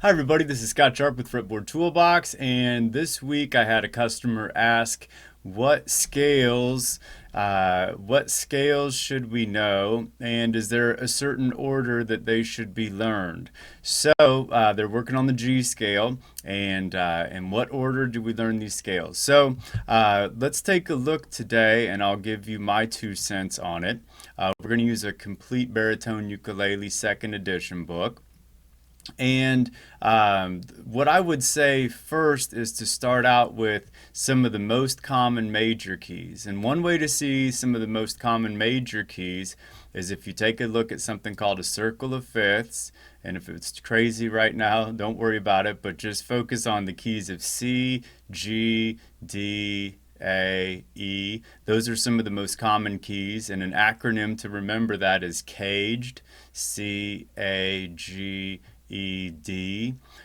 Hi everybody, this is Scott Sharp with Fretboard Toolbox, and this week I had a customer ask what scales should we know, and is there a certain order that they should be learned? So they're working on the G scale, and in what order do we learn these scales? So let's take a look today, and I'll give you my 2 cents on it. We're going to use a complete Baritone Ukulele second edition book. And what I would say first is to start out with some of the most common major keys. And one way to see some of the most common major keys is if you take a look at something called a circle of fifths. And if it's crazy right now, don't worry about it, but just focus on the keys of C, G, D, A, E. Those are some of the most common keys, and an acronym to remember that is CAGED, C-A-G-E-D.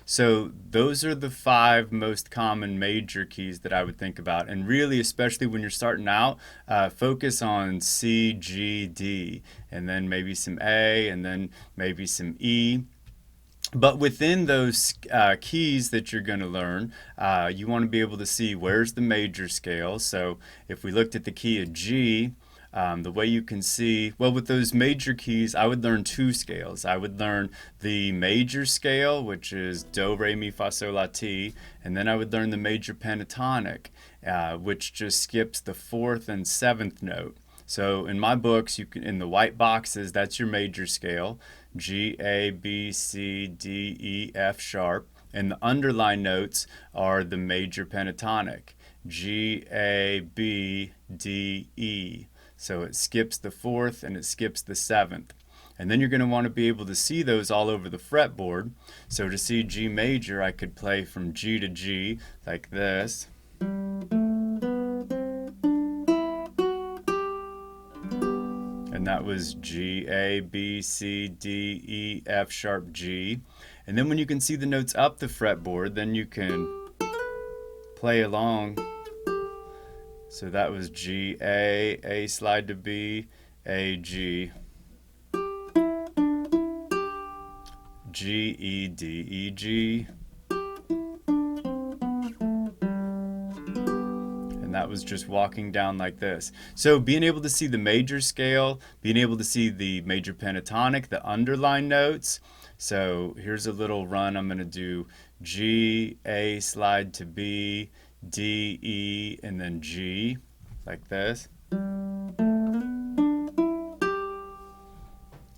So those are the 5 most common major keys that I would think about. And really, especially when you're starting out, focus on C, G, D, and then maybe some A, and then maybe some E. But within those keys that you're going to learn, you want to be able to see where's the major scale. So if we looked at the key of G, the way you can see, well, with those major keys, I would learn 2 scales. I would learn the major scale, which is Do, Re, Mi, Fa, Sol, La, Ti, and then I would learn the major pentatonic, which just skips the 4th and 7th note. So in my books, you can, in the white boxes, that's your major scale, G, A, B, C, D, E, F sharp. And the underlined notes are the major pentatonic, G, A, B, D, E. So it skips the 4th and it skips the 7th. And then you're going to want to be able to see those all over the fretboard. So to see G major, I could play from G to G like this. And that was G, A, B, C, D, E, F sharp, G. And then when you can see the notes up the fretboard, then you can play along. So that was G, A slide to B, A, G, G, E, D, E, G. And that was just walking down like this. So being able to see the major scale, being able to see the major pentatonic, the underlined notes. So here's a little run. I'm going to do G, A slide to B, D, E, and then G, like this.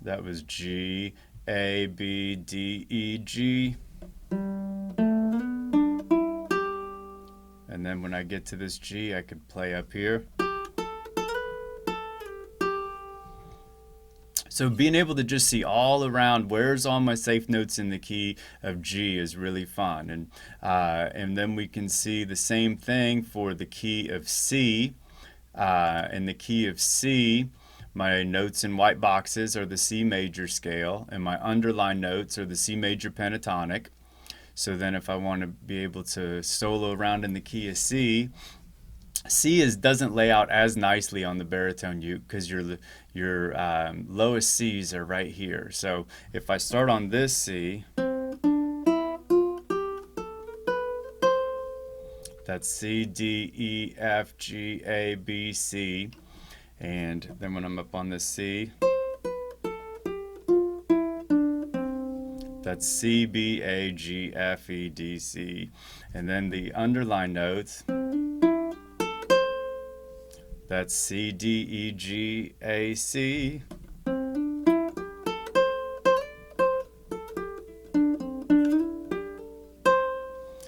That was G, A, B, D, E, G. And then when I get to this G, I could play up here. So being able to just see all around where's all my safe notes in the key of G is really fun. And then we can see the same thing for the key of C. In the key of C, my notes in white boxes are the C major scale, and my underlined notes are the C major pentatonic. So then if I want to be able to solo around in the key of C, doesn't lay out as nicely on the baritone uke because your lowest C's are right here. So if I start on this C, that's C, D, E, F, G, A, B, C. And then when I'm up on this C, that's C, B, A, G, F, E, D, C. And then the underlined notes, that's C, D, E, G, A, C.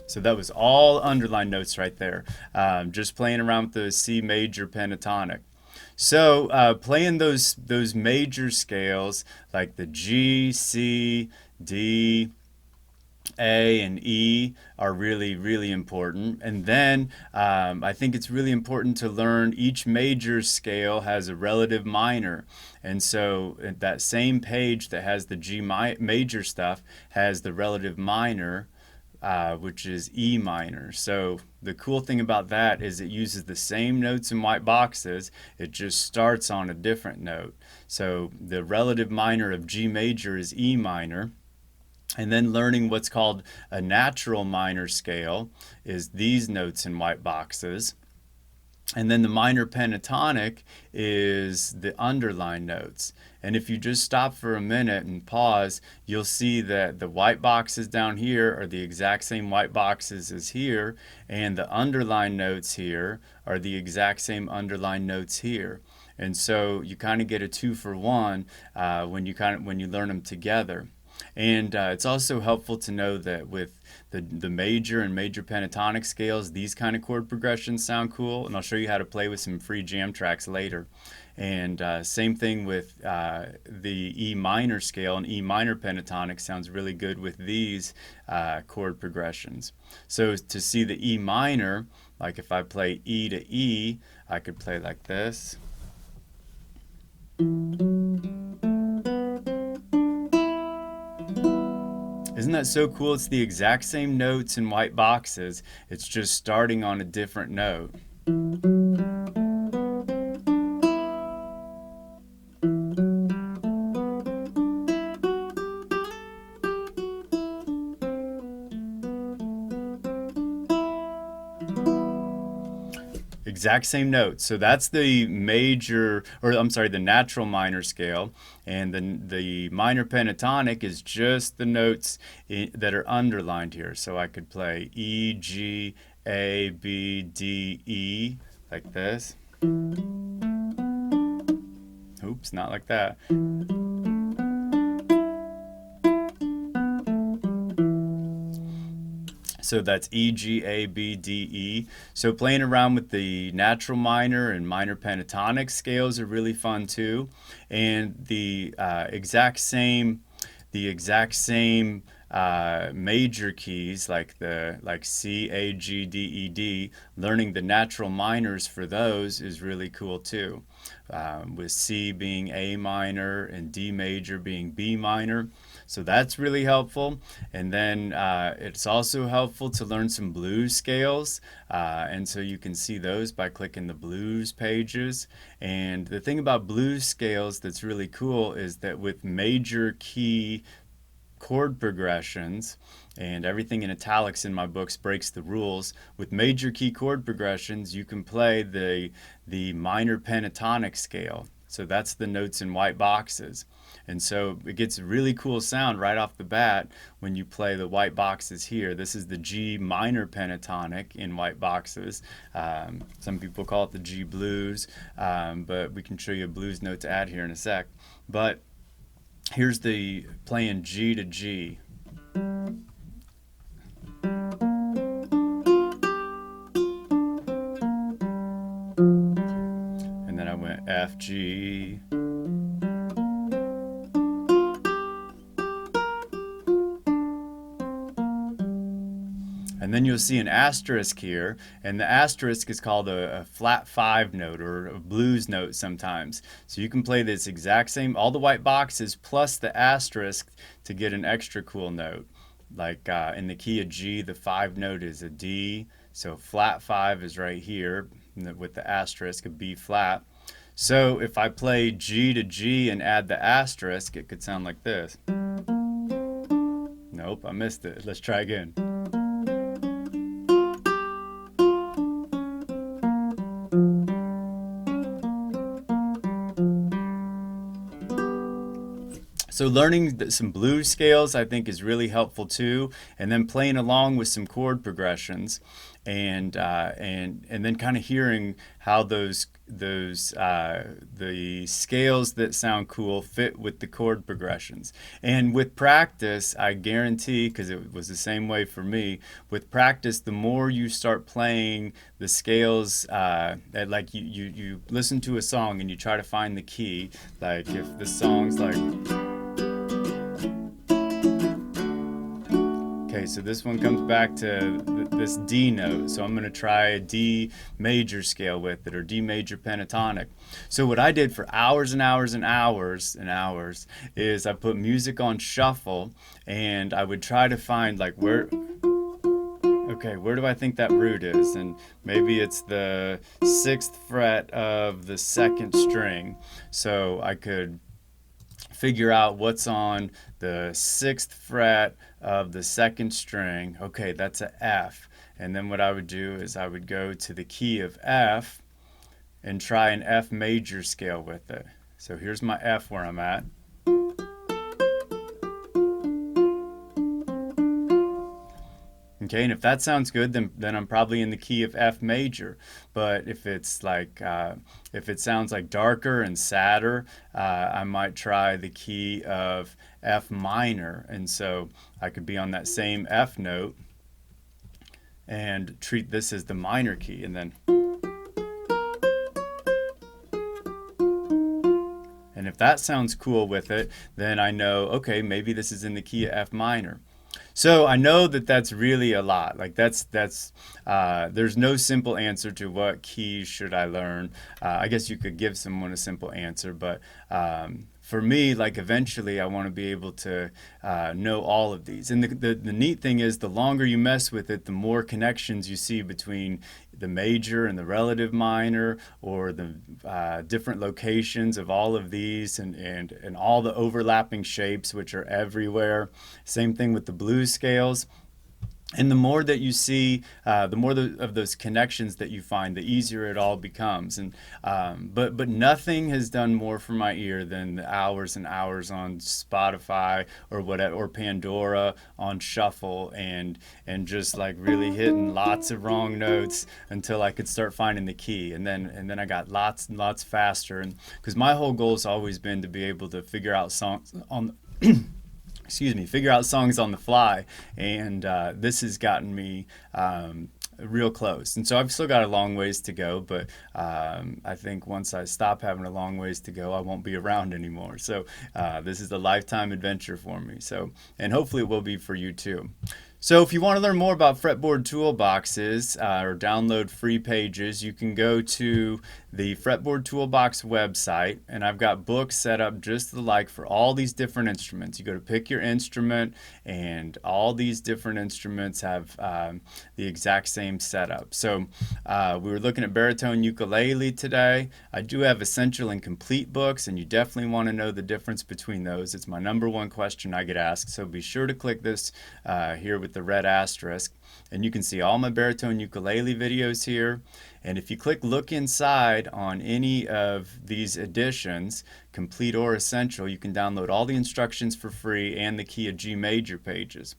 So that was all underlined notes right there, just playing around with the C major pentatonic. So playing those major scales like the G, C, D, A, and E are really, really important. And then I think it's really important to learn each major scale has a relative minor. And so that same page that has the G major stuff has the relative minor, which is E minor. So the cool thing about that is it uses the same notes in white boxes, it just starts on a different note. So the relative minor of G major is E minor, And then learning what's called a natural minor scale is these notes in white boxes. And then the minor pentatonic is the underlined notes. And if you just stop for a minute and pause, you'll see that the white boxes down here are the exact same white boxes as here, and the underlined notes here are the exact same underlined notes here. And so you kind of get a 2-for-1 when you learn them together. And it's also helpful to know that with the major and major pentatonic scales, these kind of chord progressions sound cool. And I'll show you how to play with some free jam tracks later. And same thing with the E minor scale, and E minor pentatonic sounds really good with these chord progressions. So to see the E minor, like if I play E to E, I could play like this. Isn't that so cool? It's the exact same notes in white boxes. It's just starting on a different note. Exact same notes. So that's the major, or I'm sorry, the natural minor scale, and then the minor pentatonic is just the notes that are underlined here. So I could play E, G, A, B, D, E, like this. Oops, not like that. So that's E, G, A, B, D, E. So playing around with the natural minor and minor pentatonic scales are really fun too. And the exact same major keys like C, A, G, D, E, D, learning the natural minors for those is really cool too. With C being A minor and D major being B minor. So that's really helpful. And then it's also helpful to learn some blues scales. And so you can see those by clicking the blues pages. And the thing about blues scales that's really cool is that with major key chord progressions, and everything in italics in my books breaks the rules. With major key chord progressions, you can play the minor pentatonic scale. So that's the notes in white boxes. And so it gets a really cool sound right off the bat when you play the white boxes here. This is the G minor pentatonic in white boxes. Some people call it the G blues, but we can show you a blues note to add here in a sec. But here's the playing G to G. And then I went F, G. And then you'll see an asterisk here, and the asterisk is called a flat 5 note or a blues note sometimes. So you can play this exact same, all the white boxes plus the asterisk to get an extra cool note. Like in the key of G, the 5 note is a D, so flat 5 is right here with the asterisk, a B flat. So if I play G to G and add the asterisk, it could sound like this. Nope, I missed it. Let's try again. So learning some blues scales I think is really helpful too, and then playing along with some chord progressions, and then kind of hearing how the scales that sound cool fit with the chord progressions. And with practice, I guarantee, because it was the same way for me, with practice, the more you start playing the scales, like you listen to a song and you try to find the key, like if the song's like, okay, so this one comes back to this D note, so I'm going to try a D major scale with it, or D major pentatonic. So what I did for hours and hours and hours and hours is I put music on shuffle, and I would try to find like where do I think that root is? And maybe it's the 6th fret of the 2nd string. So I could figure out what's on the 6th fret of the 2nd string. Okay, that's a F. And then what I would do is I would go to the key of F and try an F major scale with it. So here's my F where I'm at. Okay, and if that sounds good, then I'm probably in the key of F major. But if it's like if it sounds like darker and sadder, I might try the key of F minor, and so I could be on that same F note and treat this as the minor key, and then. And if that sounds cool with it, then I know, okay, maybe this is in the key of F minor. So I know that that's really a lot. Like there's no simple answer to what keys should I learn. I guess you could give someone a simple answer, but for me, like eventually I want to be able to know all of these. And the neat thing is the longer you mess with it, the more connections you see between the major and the relative minor, or the different locations of all of these, and all the overlapping shapes which are everywhere. Same thing with the blues scales. And the more that you see, the more of those connections that you find, the easier it all becomes. And but nothing has done more for my ear than the hours and hours on Spotify or whatever, or Pandora on shuffle, and just like really hitting lots of wrong notes until I could start finding the key. And then I got lots and lots faster. And because my whole goal has always been to be able to figure out songs on figure out songs on the fly, and this has gotten me real close. And so I've still got a long ways to go, but I think once I stop having a long ways to go, I won't be around anymore. So this is a lifetime adventure for me. So, and hopefully it will be for you too. So if you want to learn more about fretboard toolboxes or download free pages, you can go to the Fretboard Toolbox website, and I've got books set up just like for all these different instruments. You go to pick your instrument, and all these different instruments have the exact same setup. So we were looking at Baritone Ukulele today. I do have essential and complete books, and you definitely want to know the difference between those. It's my #1 question I get asked, so be sure to click this here with the red asterisk, and you can see all my Baritone Ukulele videos here. And if you click look inside on any of these editions, complete or essential, you can download all the instructions for free and the key of G major pages.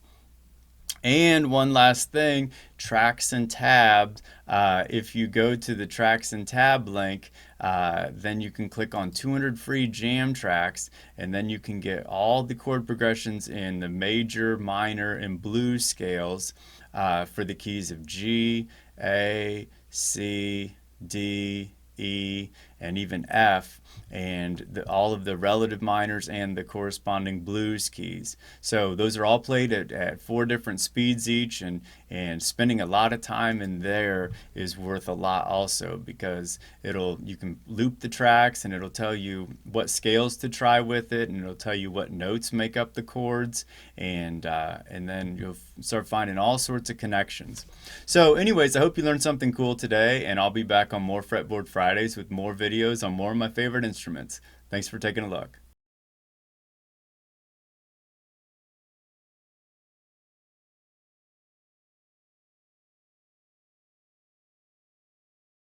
And one last thing, tracks and tabs. If you go to the tracks and tab link, then you can click on 200 free jam tracks, and then you can get all the chord progressions in the major, minor, and blues scales for the keys of G, A, C, D, E, and even F, and all of the relative minors and the corresponding blues keys. So those are all played at 4 different speeds each, and spending a lot of time in there is worth a lot also, because you can loop the tracks, and it'll tell you what scales to try with it, and it'll tell you what notes make up the chords, and then you'll start finding all sorts of connections. So anyways, I hope you learned something cool today, and I'll be back on more Fretboard Fridays with more videos on more of my favorite instruments. Thanks for taking a look.